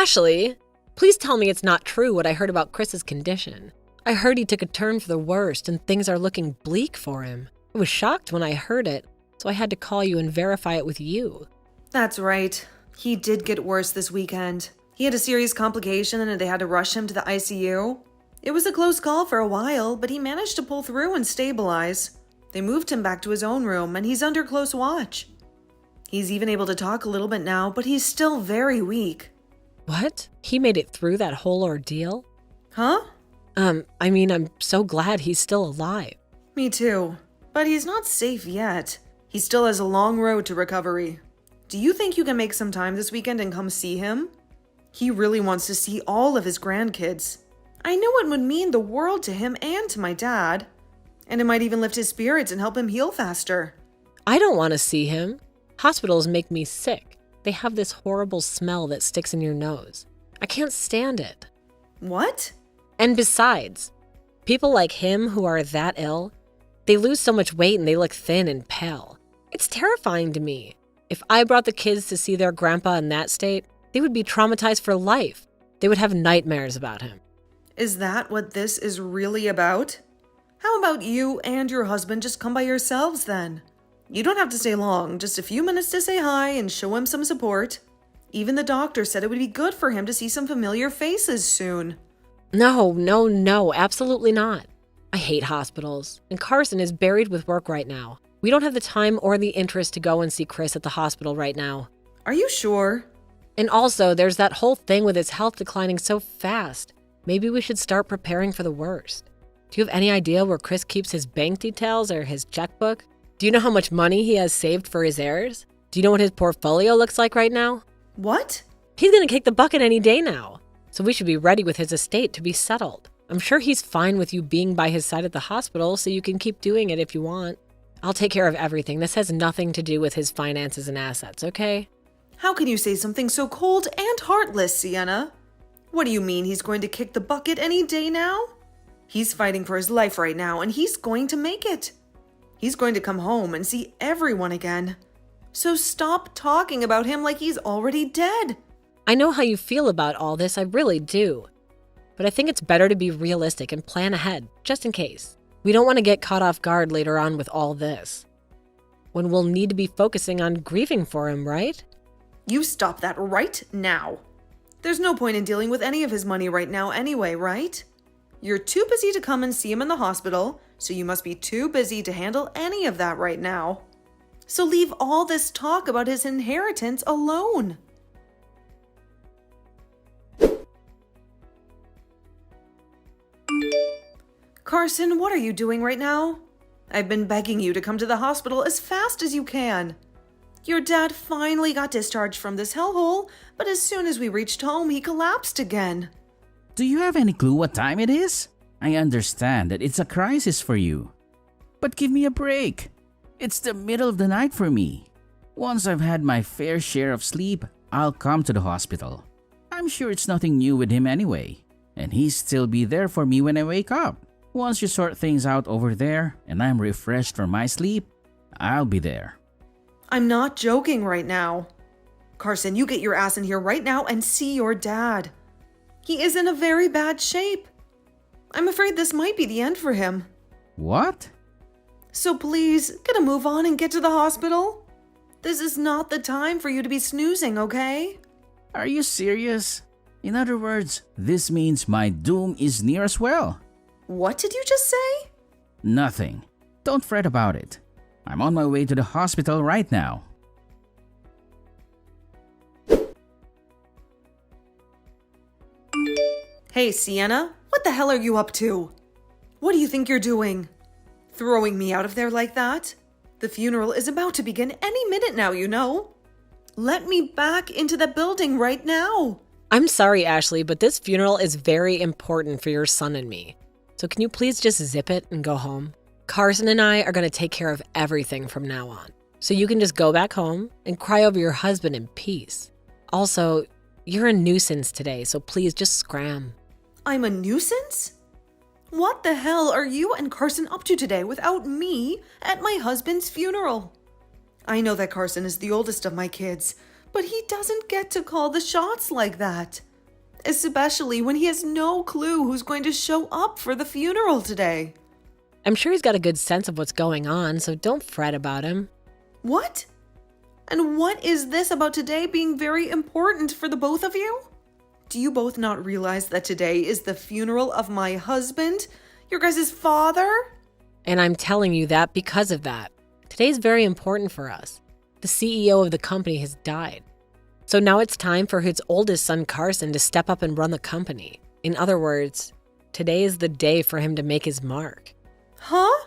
Ashley, please tell me it's not true what I heard about Chris's condition. I heard he took a turn for the worst and things are looking bleak for him. I was shocked when I heard it, so I had to call you and verify it with you. That's right. He did get worse this weekend. He had a serious complication and they had to rush him to the ICU. It was a close call for a while, but he managed to pull through and stabilize. They moved him back to his own room and he's under close watch. He's even able to talk a little bit now, but he's still very weak. What? He made it through that whole ordeal? Huh? I'm so glad he's still alive. Me too. But he's not safe yet. He still has a long road to recovery. Do you think you can make some time this weekend and come see him? He really wants to see all of his grandkids. I know it would mean the world to him and to my dad. And it might even lift his spirits and help him heal faster. I don't want to see him. Hospitals make me sick. They have this horrible smell that sticks in your nose. I can't stand it. What? And besides, people like him who are that ill, they lose so much weight and they look thin and pale. It's terrifying to me. If I brought the kids to see their grandpa in that state, they would be traumatized for life. They would have nightmares about him. Is that what this is really about? How about you and your husband just come by yourselves then? You don't have to stay long, just a few minutes to say hi and show him some support. Even the doctor said it would be good for him to see some familiar faces soon. No, absolutely not. I hate hospitals, and Carson is buried with work right now. We don't have the time or the interest to go and see Chris at the hospital right now. Are you sure? And also, there's that whole thing with his health declining so fast. Maybe we should start preparing for the worst. Do you have any idea where Chris keeps his bank details or his checkbook? Do you know how much money he has saved for his heirs? Do you know what his portfolio looks like right now? What? He's gonna kick the bucket any day now. So we should be ready with his estate to be settled. I'm sure he's fine with you being by his side at the hospital, so you can keep doing it if you want. I'll take care of everything. This has nothing to do with his finances and assets, okay? How can you say something so cold and heartless, Sienna? What do you mean he's going to kick the bucket any day now? He's fighting for his life right now, and he's going to make it. He's going to come home and see everyone again. So stop talking about him like he's already dead. I know how you feel about all this, I really do. But I think it's better to be realistic and plan ahead, just in case. We don't want to get caught off guard later on with all this, when we'll need to be focusing on grieving for him, right? You stop that right now. There's no point in dealing with any of his money right now anyway, right? You're too busy to come and see him in the hospital, so you must be too busy to handle any of that right now. So leave all this talk about his inheritance alone. Carson, what are you doing right now? I've been begging you to come to the hospital as fast as you can. Your dad finally got discharged from this hellhole, but as soon as we reached home, he collapsed again. Do you have any clue what time it is? I understand that it's a crisis for you. But give me a break. It's the middle of the night for me. Once I've had my fair share of sleep, I'll come to the hospital. I'm sure it's nothing new with him anyway, and he'll still be there for me when I wake up. Once you sort things out over there and I'm refreshed from my sleep, I'll be there. I'm not joking right now. Carson, you get your ass in here right now and see your dad. He is in a very bad shape. I'm afraid this might be the end for him. What? So please, get a move on and get to the hospital. This is not the time for you to be snoozing, okay? Are you serious? In other words, this means my doom is near as well. What did you just say? Nothing. Don't fret about it. I'm on my way to the hospital right now. Hey, Sienna, what the hell are you up to? What do you think you're doing? Throwing me out of there like that? The funeral is about to begin any minute now, you know. Let me back into the building right now. I'm sorry, Ashley, but this funeral is very important for your son and me. So can you please just zip it and go home? Carson and I are going to take care of everything from now on. So you can just go back home and cry over your husband in peace. Also, you're a nuisance today, so please just scram. I'm a nuisance? What the hell are you and Carson up to today without me at my husband's funeral? I know that Carson is the oldest of my kids, but he doesn't get to call the shots like that. especially when he has no clue who's going to show up for the funeral today. I'm sure he's got a good sense of what's going on, so don't fret about him. What? And what is this about today being very important for the both of you? Do you both not realize that today is the funeral of my husband, your guys' father? And I'm telling you that because of that. Today's very important for us. The CEO of the company has died. So now it's time for his oldest son, Carson, to step up and run the company. In other words, today is the day for him to make his mark. Huh?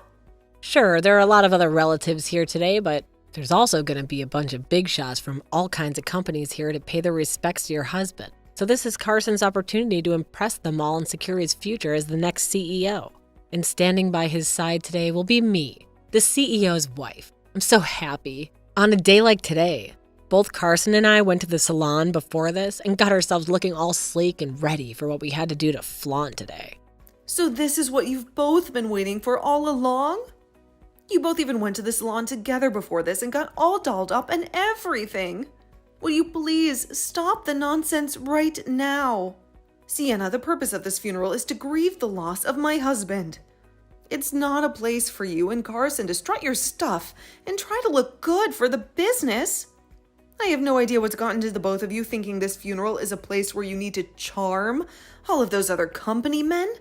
Sure, there are a lot of other relatives here today, but there's also going to be a bunch of big shots from all kinds of companies here to pay their respects to your husband. So this is Carson's opportunity to impress them all and secure his future as the next CEO. And standing by his side today will be me, the CEO's wife. I'm so happy. On a day like today, both Carson and I went to the salon before this and got ourselves looking all sleek and ready for what we had to do to flaunt today. So this is what you've both been waiting for all along? You both even went to the salon together before this and got all dolled up and everything. Will you please stop the nonsense right now? Sienna, the purpose of this funeral is to grieve the loss of my husband. It's not a place for you and Carson to strut your stuff and try to look good for the business. I have no idea what's gotten to the both of you thinking this funeral is a place where you need to charm all of those other company men,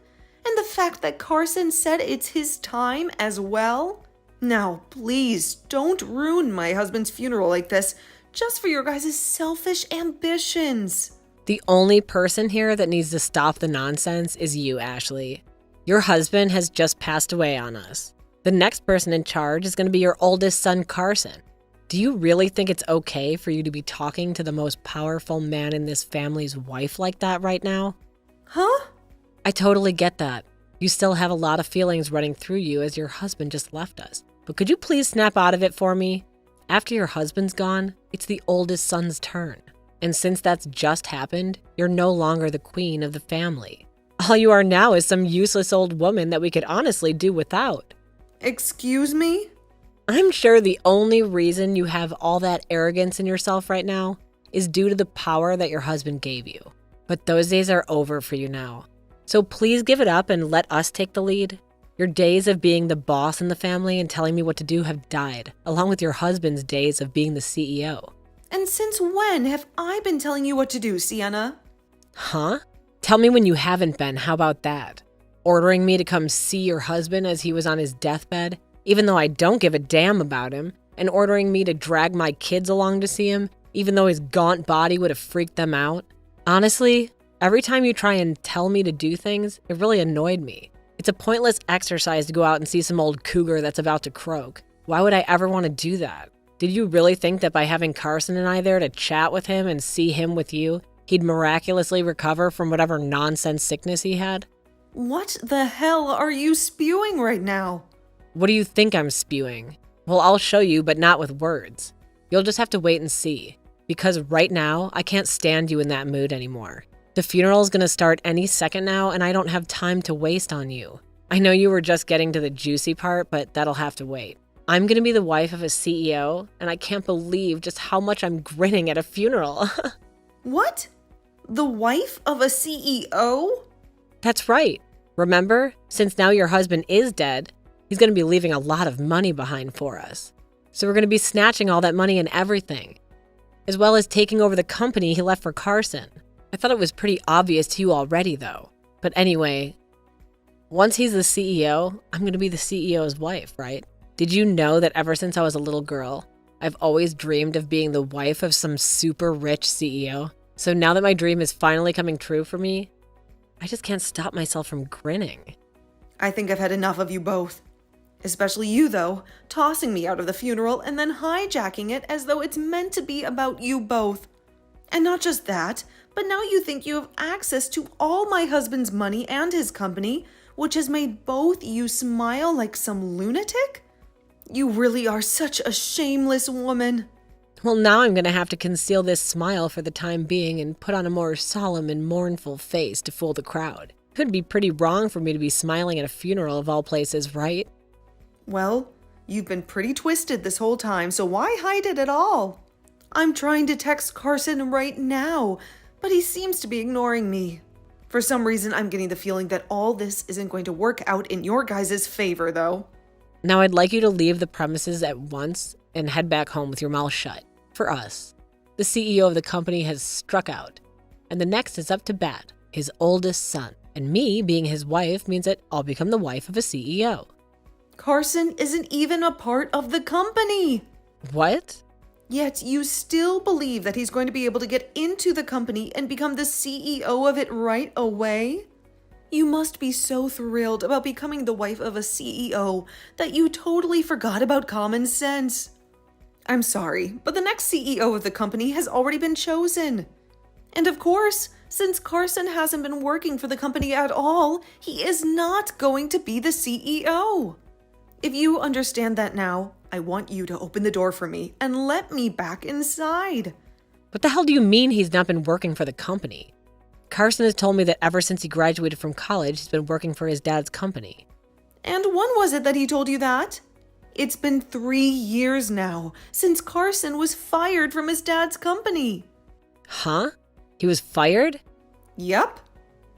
and the fact that Carson said it's his time as well. Now, please don't ruin my husband's funeral like this just for your guys' selfish ambitions. The only person here that needs to stop the nonsense is you, Ashley. Your husband has just passed away on us. The next person in charge is going to be your oldest son, Carson. Do you really think it's okay for you to be talking to the most powerful man in this family's wife like that right now? Huh? I totally get that. You still have a lot of feelings running through you as your husband just left us. But could you please snap out of it for me? After your husband's gone, it's the oldest son's turn. And since that's just happened, you're no longer the queen of the family. All you are now is some useless old woman that we could honestly do without. Excuse me? I'm sure the only reason you have all that arrogance in yourself right now is due to the power that your husband gave you. But those days are over for you now. So please give it up and let us take the lead. Your days of being the boss in the family and telling me what to do have died, along with your husband's days of being the CEO. And since when have I been telling you what to do, Sienna? Huh? Tell me when you haven't been, how about that? Ordering me to come see your husband as he was on his deathbed, even though I don't give a damn about him, and ordering me to drag my kids along to see him, even though his gaunt body would have freaked them out. Honestly, every time you try and tell me to do things, it really annoyed me. It's a pointless exercise to go out and see some old cougar that's about to croak. Why would I ever want to do that? Did you really think that by having Carson and I there to chat with him and see him with you, he'd miraculously recover from whatever nonsense sickness he had? What the hell are you spewing right now? What do you think I'm spewing? Well, I'll show you, but not with words. You'll just have to wait and see. Because right now, I can't stand you in that mood anymore. The funeral's gonna start any second now, and I don't have time to waste on you. I know you were just getting to the juicy part, but that'll have to wait. I'm gonna be the wife of a CEO, and I can't believe just how much I'm grinning at a funeral. What? The wife of a CEO? That's right. Remember, since now your husband is dead, he's gonna be leaving a lot of money behind for us. So we're gonna be snatching all that money and everything, as well as taking over the company he left for Carson. I thought it was pretty obvious to you already, though. But anyway, once he's the CEO, I'm going to be the CEO's wife, right? Did you know that ever since I was a little girl, I've always dreamed of being the wife of some super rich CEO? So now that my dream is finally coming true for me, I just can't stop myself from grinning. I think I've had enough of you both. Especially you, though, tossing me out of the funeral and then hijacking it as though it's meant to be about you both. And not just that, but now you think you have access to all my husband's money and his company, which has made both you smile like some lunatic? You really are such a shameless woman. Well, now I'm going to have to conceal this smile for the time being and put on a more solemn and mournful face to fool the crowd. It would be pretty wrong for me to be smiling at a funeral of all places, right? Well, you've been pretty twisted this whole time, so why hide it at all? I'm trying to text Carson right now, but he seems to be ignoring me. For some reason, I'm getting the feeling that all this isn't going to work out in your guys' favor, though. Now I'd like you to leave the premises at once and head back home with your mouth shut. For us, the CEO of the company has struck out, and the next is up to bat, his oldest son. And me being his wife means that I'll become the wife of a CEO. Carson isn't even a part of the company. What? Yet you still believe that he's going to be able to get into the company and become the CEO of it right away? You must be so thrilled about becoming the wife of a CEO that you totally forgot about common sense. I'm sorry, but the next CEO of the company has already been chosen. And of course, since Carson hasn't been working for the company at all, he is not going to be the CEO. If you understand that now, I want you to open the door for me and let me back inside. What the hell do you mean he's not been working for the company? Carson has told me that ever since he graduated from college, he's been working for his dad's company. And when was it that he told you that? It's been 3 years now since Carson was fired from his dad's company. Huh? He was fired? Yep.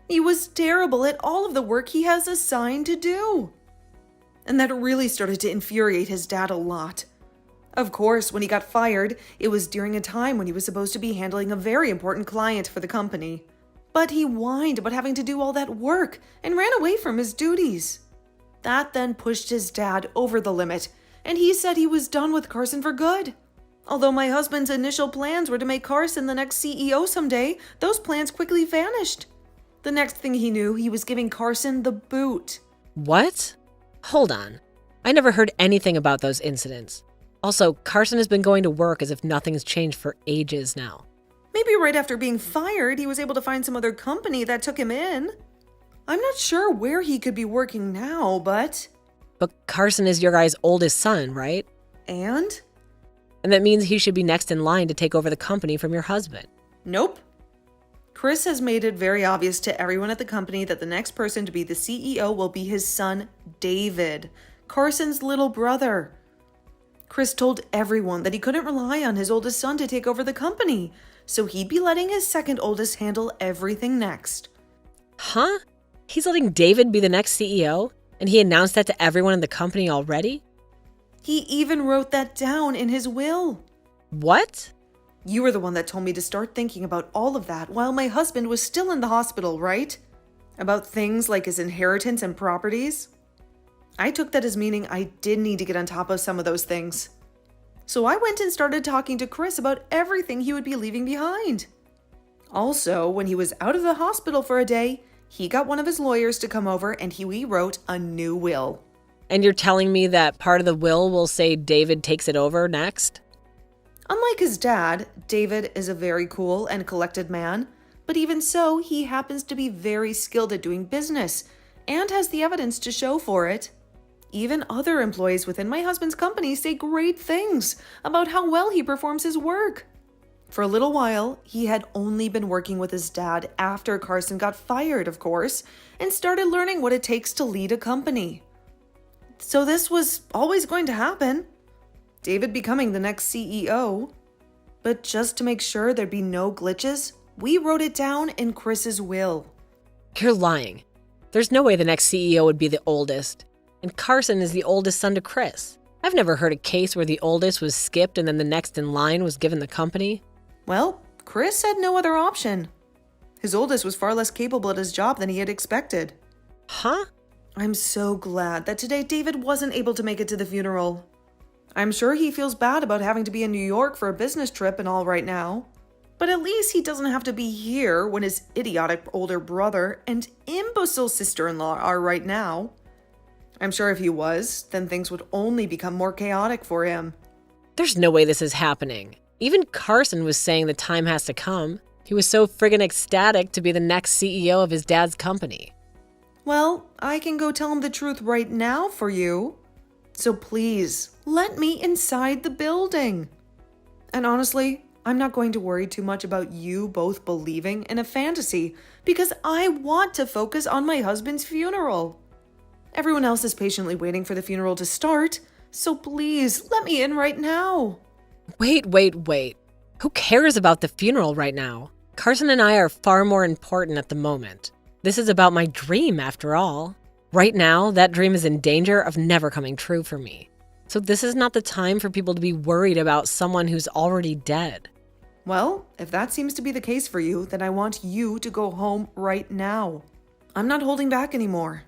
He was terrible at all of the work he has assigned to do. And that really started to infuriate his dad a lot. Of course, when he got fired, it was during a time when he was supposed to be handling a very important client for the company. But he whined about having to do all that work and ran away from his duties. That then pushed his dad over the limit, and he said he was done with Carson for good. Although my husband's initial plans were to make Carson the next CEO someday, those plans quickly vanished. The next thing he knew, he was giving Carson the boot. What? Hold on. I never heard anything about those incidents. Also, Carson has been going to work as if nothing's changed for ages now. Maybe right after being fired, he was able to find some other company that took him in. I'm not sure where he could be working now, but... But Carson is your guy's oldest son, right? And? And that means he should be next in line to take over the company from your husband. Nope. Chris has made it very obvious to everyone at the company that the next person to be the CEO will be his son, David, Carson's little brother. Chris told everyone that he couldn't rely on his oldest son to take over the company, so he'd be letting his second oldest handle everything next. Huh? He's letting David be the next CEO? And he announced that to everyone in the company already? He even wrote that down in his will. What? You were the one that told me to start thinking about all of that while my husband was still in the hospital, right? About things like his inheritance and properties? I took that as meaning I did need to get on top of some of those things. So I went and started talking to Chris about everything he would be leaving behind. Also, when he was out of the hospital for a day, he got one of his lawyers to come over and he rewrote a new will. And you're telling me that part of the will say David takes it over next? Unlike his dad, David is a very cool and collected man, but even so, he happens to be very skilled at doing business and has the evidence to show for it. Even other employees within my husband's company say great things about how well he performs his work. For a little while, he had only been working with his dad after Carson got fired, of course, and started learning what it takes to lead a company. So this was always going to happen. David becoming the next CEO. But just to make sure there'd be no glitches, we wrote it down in Chris's will. You're lying. There's no way the next CEO would be the oldest. And Carson is the oldest son to Chris. I've never heard a case where the oldest was skipped and then the next in line was given the company. Well, Chris had no other option. His oldest was far less capable at his job than he had expected. Huh? I'm so glad that today David wasn't able to make it to the funeral. I'm sure he feels bad about having to be in New York for a business trip and all right now. But at least he doesn't have to be here when his idiotic older brother and imbecile sister-in-law are right now. I'm sure if he was, then things would only become more chaotic for him. There's no way this is happening. Even Carson was saying the time has to come. He was so friggin' ecstatic to be the next CEO of his dad's company. Well, I can go tell him the truth right now for you. So please, let me inside the building. And honestly, I'm not going to worry too much about you both believing in a fantasy because I want to focus on my husband's funeral. Everyone else is patiently waiting for the funeral to start, so please let me in right now. Wait. Who cares about the funeral right now? Carson and I are far more important at the moment. This is about my dream, after all. Right now, that dream is in danger of never coming true for me. So this is not the time for people to be worried about someone who's already dead. Well, if that seems to be the case for you, then I want you to go home right now. I'm not holding back anymore.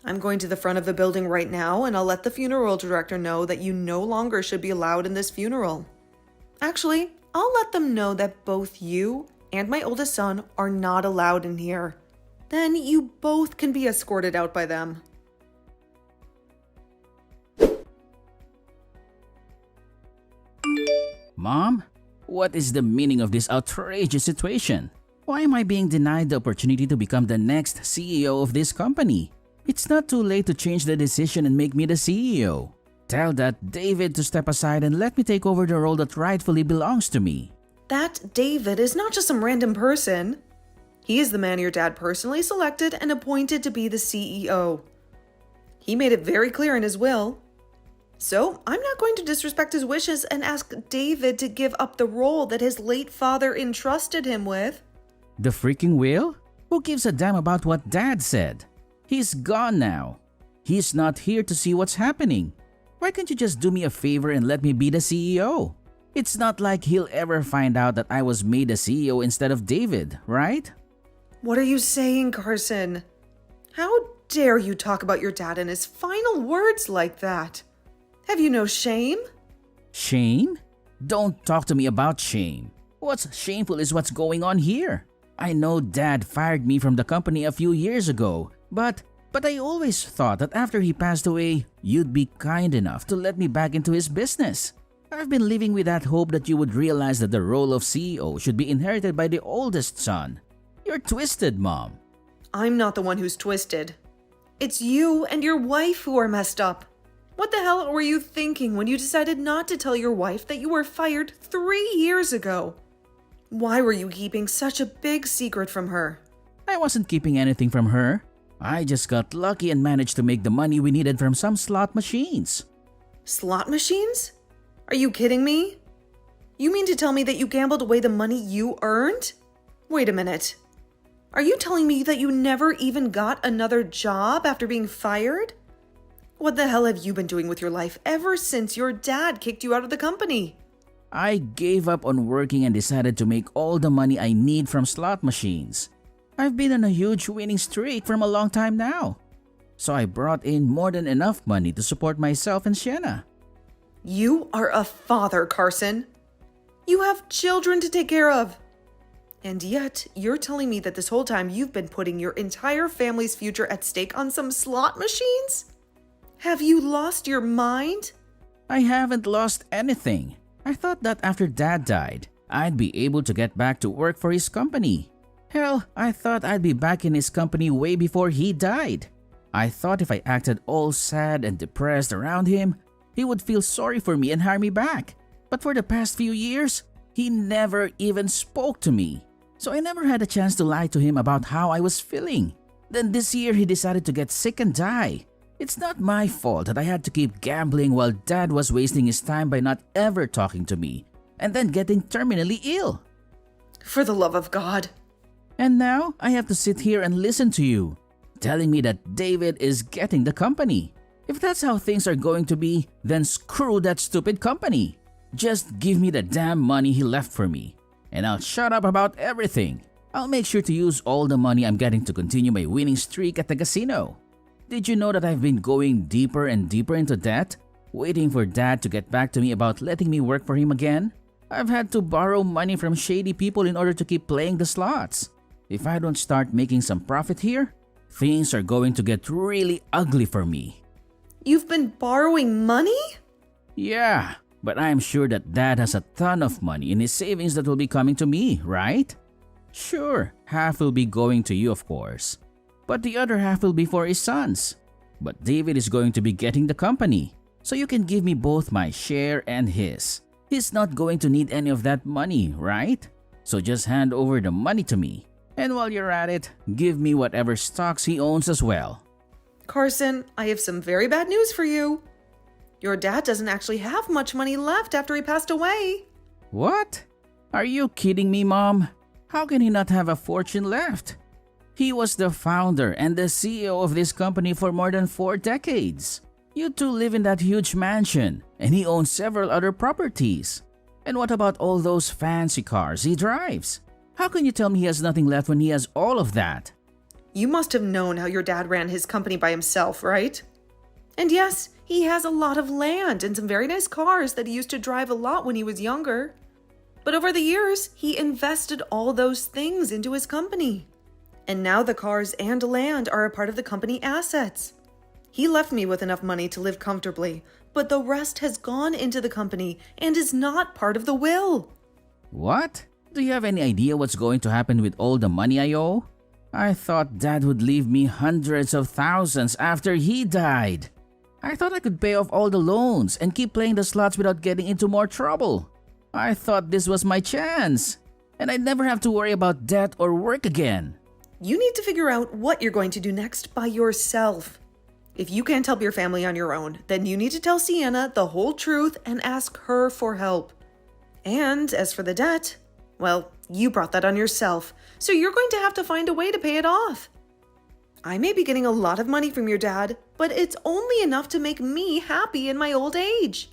I'm going to the front of the building right now, and I'll let the funeral director know that you no longer should be allowed in this funeral. Actually, I'll let them know that both you and my oldest son are not allowed in here. Then you both can be escorted out by them. Mom, what is the meaning of this outrageous situation? Why am I being denied the opportunity to become the next CEO of this company? It's not too late to change the decision and make me the CEO. Tell that David to step aside and let me take over the role that rightfully belongs to me. That David is not just some random person. He is the man your dad personally selected and appointed to be the CEO. He made it very clear in his will. So, I'm not going to disrespect his wishes and ask David to give up the role that his late father entrusted him with. The freaking will? Who gives a damn about what Dad said? He's gone now. He's not here to see what's happening. Why can't you just do me a favor and let me be the CEO? It's not like he'll ever find out that I was made the CEO instead of David, right? What are you saying, Carson? How dare you talk about your dad in his final words like that? Have you no shame? Shame? Don't talk to me about shame. What's shameful is what's going on here. I know Dad fired me from the company a few years ago, but I always thought that after he passed away, you'd be kind enough to let me back into his business. I've been living with that hope that you would realize that the role of CEO should be inherited by the oldest son. You're twisted, Mom. I'm not the one who's twisted. It's you and your wife who are messed up. What the hell were you thinking when you decided not to tell your wife that you were fired 3 years ago? Why were you keeping such a big secret from her? I wasn't keeping anything from her. I just got lucky and managed to make the money we needed from some slot machines. Slot machines? Are you kidding me? You mean to tell me that you gambled away the money you earned? Wait a minute. Are you telling me that you never even got another job after being fired? What the hell have you been doing with your life ever since your dad kicked you out of the company? I gave up on working and decided to make all the money I need from slot machines. I've been on a huge winning streak from a long time now. So I brought in more than enough money to support myself and Sienna. You are a father, Carson. You have children to take care of. And yet, you're telling me that this whole time you've been putting your entire family's future at stake on some slot machines? Have you lost your mind? I haven't lost anything. I thought that after Dad died, I'd be able to get back to work for his company. Hell, I thought I'd be back in his company way before he died. I thought if I acted all sad and depressed around him, he would feel sorry for me and hire me back. But for the past few years, he never even spoke to me. So I never had a chance to lie to him about how I was feeling. Then this year he decided to get sick and die. It's not my fault that I had to keep gambling while Dad was wasting his time by not ever talking to me and then getting terminally ill. For the love of God. And now I have to sit here and listen to you, telling me that David is getting the company. If that's how things are going to be, then screw that stupid company. Just give me the damn money he left for me, and I'll shut up about everything. I'll make sure to use all the money I'm getting to continue my winning streak at the casino. Did you know that I've been going deeper and deeper into debt, waiting for Dad to get back to me about letting me work for him again? I've had to borrow money from shady people in order to keep playing the slots. If I don't start making some profit here, things are going to get really ugly for me. You've been borrowing money? Yeah, but I'm sure that Dad has a ton of money in his savings that will be coming to me, right? Sure, half will be going to you, of course. But the other half will be for his sons. But David is going to be getting the company, so you can give me both my share and his. He's not going to need any of that money, right? So just hand over the money to me. And while you're at it, give me whatever stocks he owns as well. Carson, I have some very bad news for you. Your dad doesn't actually have much money left after he passed away. What? Are you kidding me, Mom? How can he not have a fortune left? He was the founder and the CEO of this company for more than 4 decades. You two live in that huge mansion, and he owns several other properties. And what about all those fancy cars he drives? How can you tell me he has nothing left when he has all of that? You must have known how your dad ran his company by himself, right? And yes, he has a lot of land and some very nice cars that he used to drive a lot when he was younger. But over the years, he invested all those things into his company. And now the cars and land are a part of the company assets. He left me with enough money to live comfortably, but the rest has gone into the company and is not part of the will. What? Do you have any idea what's going to happen with all the money I owe? I thought Dad would leave me hundreds of thousands after he died. I thought I could pay off all the loans and keep playing the slots without getting into more trouble. I thought this was my chance, and I'd never have to worry about debt or work again. You need to figure out what you're going to do next by yourself. If you can't help your family on your own, then you need to tell Sienna the whole truth and ask her for help. And as for the debt, well, you brought that on yourself, so you're going to have to find a way to pay it off. I may be getting a lot of money from your dad, but it's only enough to make me happy in my old age.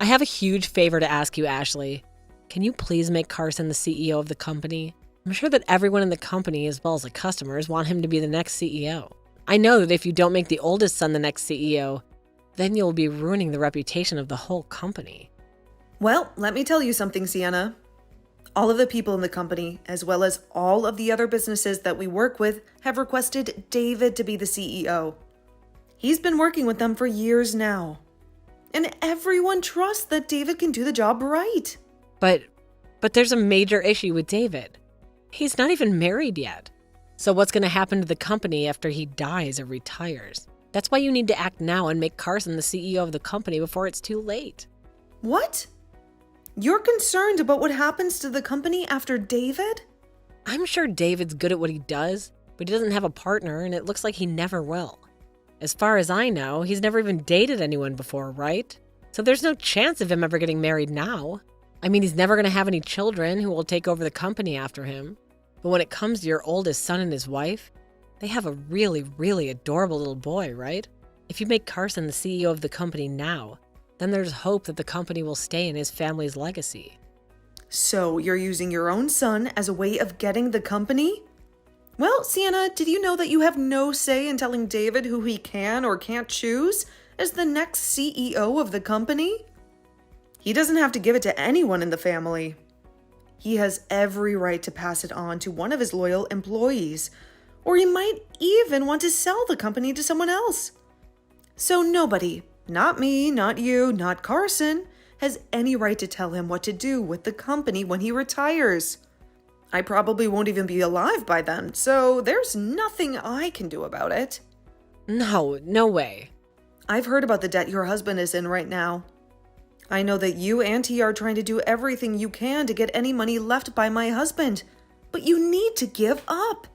I have a huge favor to ask you, Ashley. Can you please make Carson the CEO of the company? I'm sure that everyone in the company, as well as the customers, want him to be the next CEO. I know that if you don't make the oldest son the next CEO, then you'll be ruining the reputation of the whole company. Well, let me tell you something, Sienna. All of the people in the company, as well as all of the other businesses that we work with, have requested David to be the CEO. He's been working with them for years now. And everyone trusts that David can do the job right. But there's a major issue with David. He's not even married yet. So what's going to happen to the company after he dies or retires? That's why you need to act now and make Carson the CEO of the company before it's too late. What? You're concerned about what happens to the company after David? I'm sure David's good at what he does, but he doesn't have a partner and it looks like he never will. As far as I know, he's never even dated anyone before, right? So there's no chance of him ever getting married now. I mean, he's never going to have any children who will take over the company after him. But when it comes to your oldest son and his wife, they have a really, really adorable little boy, right? If you make Carson the CEO of the company now, then there's hope that the company will stay in his family's legacy. So you're using your own son as a way of getting the company? Well, Sienna, did you know that you have no say in telling David who he can or can't choose as the next CEO of the company? He doesn't have to give it to anyone in the family. He has every right to pass it on to one of his loyal employees, or he might even want to sell the company to someone else. So nobody, not me, not you, not Carson, has any right to tell him what to do with the company when he retires. I probably won't even be alive by then, so there's nothing I can do about it. No way. I've heard about the debt your husband is in right now. I know that you and he are trying to do everything you can to get any money left by my husband, but you need to give up.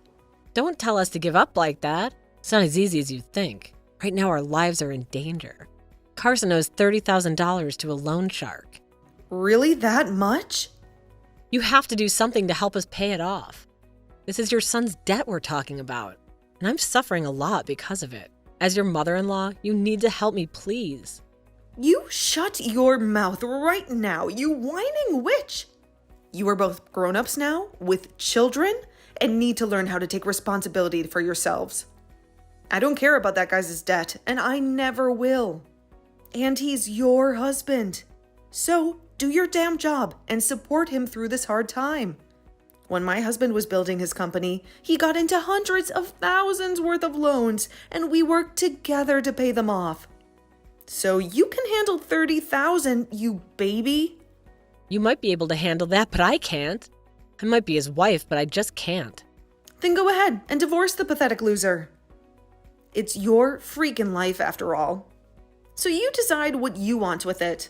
Don't tell us to give up like that. It's not as easy as you think. Right now our lives are in danger. Carson owes $30,000 to a loan shark. Really, that much? You have to do something to help us pay it off. This is your son's debt we're talking about, and I'm suffering a lot because of it. As your mother-in-law, you need to help me, please. You shut your mouth right now, you whining witch! You are both grown-ups now, with children, and need to learn how to take responsibility for yourselves. I don't care about that guy's debt, and I never will. And he's your husband. So, do your damn job and support him through this hard time. When my husband was building his company, he got into hundreds of thousands worth of loans, and we worked together to pay them off. So you can handle $30,000, you baby. You might be able to handle that, but I can't. I might be his wife, but I just can't. Then go ahead and divorce the pathetic loser. It's your freaking life after all. So you decide what you want with it.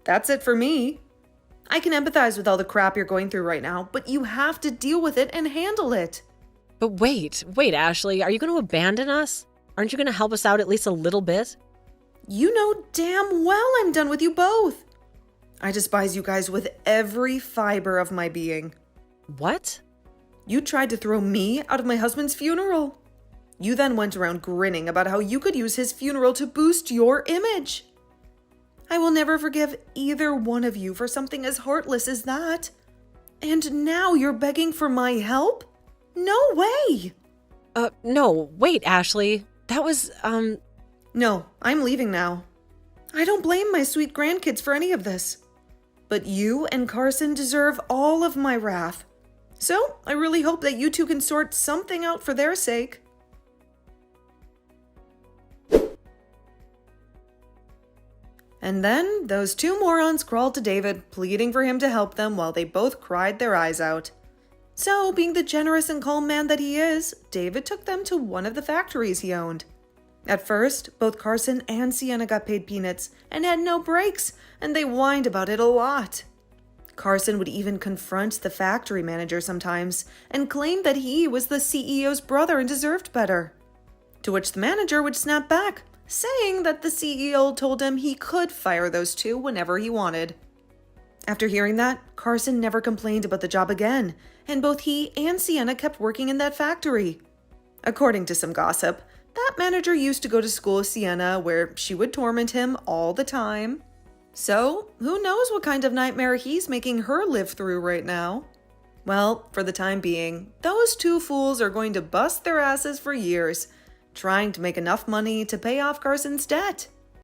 That's it for me. I can empathize with all the crap you're going through right now, but you have to deal with it and handle it. But wait, Ashley, are you going to abandon us? Aren't you going to help us out at least a little bit? You know damn well I'm done with you both. I despise you guys with every fiber of my being. What? You tried to throw me out of my husband's funeral. You then went around grinning about how you could use his funeral to boost your image. I will never forgive either one of you for something as heartless as that. And now you're begging for my help? No way! No, wait, Ashley. That was, No, I'm leaving now. I don't blame my sweet grandkids for any of this. But you and Carson deserve all of my wrath. So I really hope that you two can sort something out for their sake. And then those two morons crawled to David, pleading for him to help them while they both cried their eyes out. So, being the generous and calm man that he is, David took them to one of the factories he owned. At first, both Carson and Sienna got paid peanuts and had no breaks, and they whined about it a lot. Carson would even confront the factory manager sometimes and claim that he was the CEO's brother and deserved better. To which the manager would snap back, saying that the CEO told him he could fire those two whenever he wanted. After hearing that, Carson never complained about the job again, and both he and Sienna kept working in that factory. According to some gossip, that manager used to go to school with Sienna, where she would torment him all the time. So, who knows what kind of nightmare he's making her live through right now? Well, for the time being, those two fools are going to bust their asses for years, trying to make enough money to pay off Carson's debt.